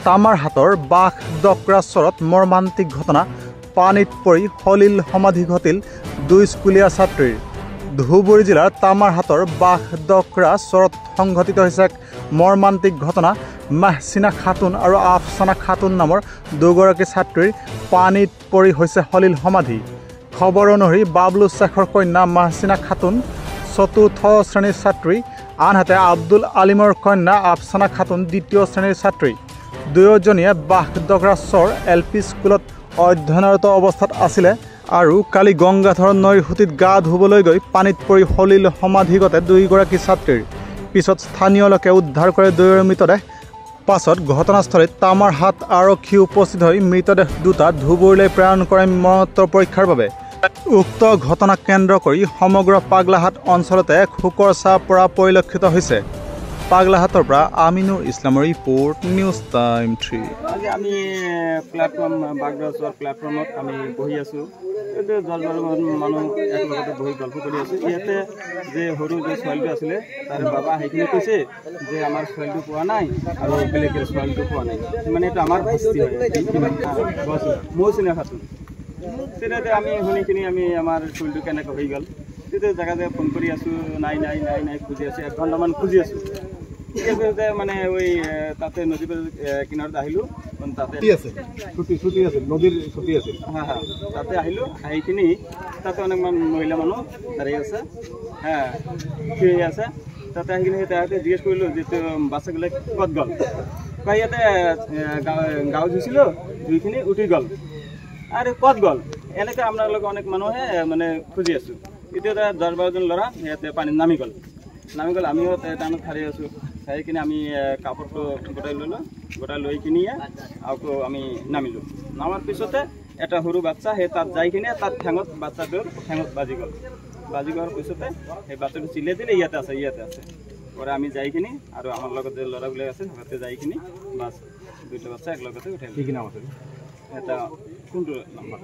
তামাৰহাটৰ বাঘডক্ৰাচৰত মৰ্মান্তিক ঘটনা পানীত পৰি সলিল সমাধি ঘটিল 2 স্কুলীয়া ছাত্ৰীৰ। ধুবুৰী জিলাৰ তামাৰহাটৰ বাঘডক্ৰাচৰত সংঘটিত হৈছে এক মৰ্মান্তিক ঘটনা। মাহচিনা খাতুন আৰু আফচানা খাতুন নামৰ দুগৰাকী ছাত্ৰীৰ পানীত পৰি হৈছে সলিল সমাধি। খবৰ অনুসৰি বাবলু শ্বেখৰ কন্যা মাহচিনা খাতুন 4ৰ্থ শ্ৰেণীৰ ছাত্ৰী, আনহাতে আব্দুল আলিমৰ কন্যা আফচানা খাতুন 2য় শ্ৰেণীৰ ছাত্ৰী। দুয়োজনীয়ে বাঘডক্ৰাচৰ LP স্কুলত অধ্যয়নৰত অৱস্থাত আছিলে আৰু কালি গংগাধৰ নৈৰ সুঁতিত গা ধুবলৈ গৈ পানীত পৰি সলিল সমাধি ঘটে দুয়োগৰাকী ছাত্ৰীৰ। পিছত স্থানীয় লোকে উদ্ধাৰ কৰে দুয়োৰে মৃতদেহ। পাছত ঘটনাস্থলীত তামাৰহাট আৰক্ষী উপস্থিত হৈ মৃতদেহ দুটা ধুবুৰীলৈ প্ৰেৰণ কৰে মৰণোত্তৰ পৰীক্ষাৰ বাবে। উক্ত ঘটনাক কেন্দ্ৰ কৰি সমগ্ৰ পাগলাহাট অঞ্চলতে শোকৰ ছাঁ পৰা পৰিলক্ষিত হৈছে। পাগলাহাটৰ পৰা আমিনুৰ ইছলামৰ ৰিপৰ্ট, নিউজ টাইম 3। আজি আমি প্লেটফৰ্ম বাগডক্ৰাচৰ প্লেটফৰ্মত আমি বহি আছোঁ। এইটো মানুহ একেলগতে বহি গল্প কৰি আছোঁ। ইয়াতে যে সৰু যে ছোৱালীটো আছিলে তাৰ বাবা সেইখিনি কৈছে যে আমাৰ ছোৱালীটো পোৱা নাই আৰু বেলেগৰ ছোৱালীটো পোৱা নাই, মানে এইটো আমাৰ ভস্তি হয় মৌচিনা খাতুন। তেতিয়াতে আমি শুনিকিনি আমি আমাৰ ছোৱালীটো কেনেকৈ হৈ গ'ল, তেতিয়া জেগাতে ফোন কৰি আছোঁ, নাই নাই নাই নাই খুজি আছোঁ, 1 ঘণ্টামান খুজি আছোঁ। মানে ওই তাতে নদীৰ কিনাৰত আহিলোঁ, তাতে ছুটি আছে, নদীৰ ছুটি আছে। হ্যাঁ হ্যাঁ, তাতে আহিলোঁ, আহিকিনি তাতে অনেকমান মহিলা মানুহ দাঁড়িয়ে আছে, হ্যাঁ থিয় হৈ আছে। তাতে আহিকিনি তাহাঁতে জিজ্ঞেস কৰিলোঁ যে বাচ্চাবিলাক ক'ত গ'ল। কয় ইয়াতে গাঁও ধুইছিলোঁ, ধুইখিনি উঠি গ'ল আৰু ক'ত গ'ল। এনেকৈ আপোনালোকে অনেক মানুহে মানে খুজি আছোঁ। এতিয়া 10-12জন ল'ৰা ইয়াতে পানীত নামি গ'ল। আমিও টাইমত খাৰি আছোঁ। খাই কিনে আমি কাপোৰটো গোটাই ল'লোঁ, গোটাই লৈ কিনিয়ে আকৌ আমি নামিলোঁ। নামাৰ পিছতে এটা সৰু বাচ্চা সেই তাত যাই কিনে তাত বাচ্চাটোৰ ঠেঙত বাজি গ'ল। বাজি যোৱাৰ পিছতে সেই বাচ্চাটো চিলাই দিলে ইয়াতে আছে। পৰে আমি যাই কিনি আৰু আমাৰ লগত যে ল'ৰাবিলাক আছে সিহঁতে যাই কিনি বাছ 2টা বাচ্চা একলগতে উঠাই। কি নাম আছে এটা? কোনটো নাম্বাৰ?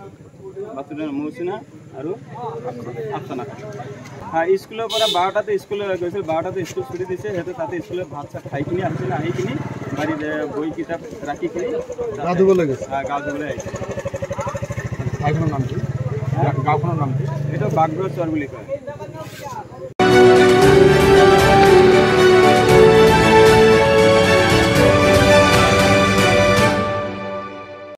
বাচ্চাটোৰ মৌচিনা আৰু আফচানা। হ্যাঁ, স্কুলৰ পৰা 12টাতে স্কুলে গৈছিল। 12টাতে স্কুল ছুটি দিছে। সিহঁতে তাতে স্কুলত ভাত চাত খাই কিনি আহিছিলে। আহি কিনি বাৰীত বই কিতাপ ৰাখি কিনি গা ধুবলৈ গৈছে। গা ধুবলৈ আহিছে। ঠাইখনৰ নামটো, গাঁওখনৰ নামটো এইটো বাগডক্ৰাচৰ বুলি কয়।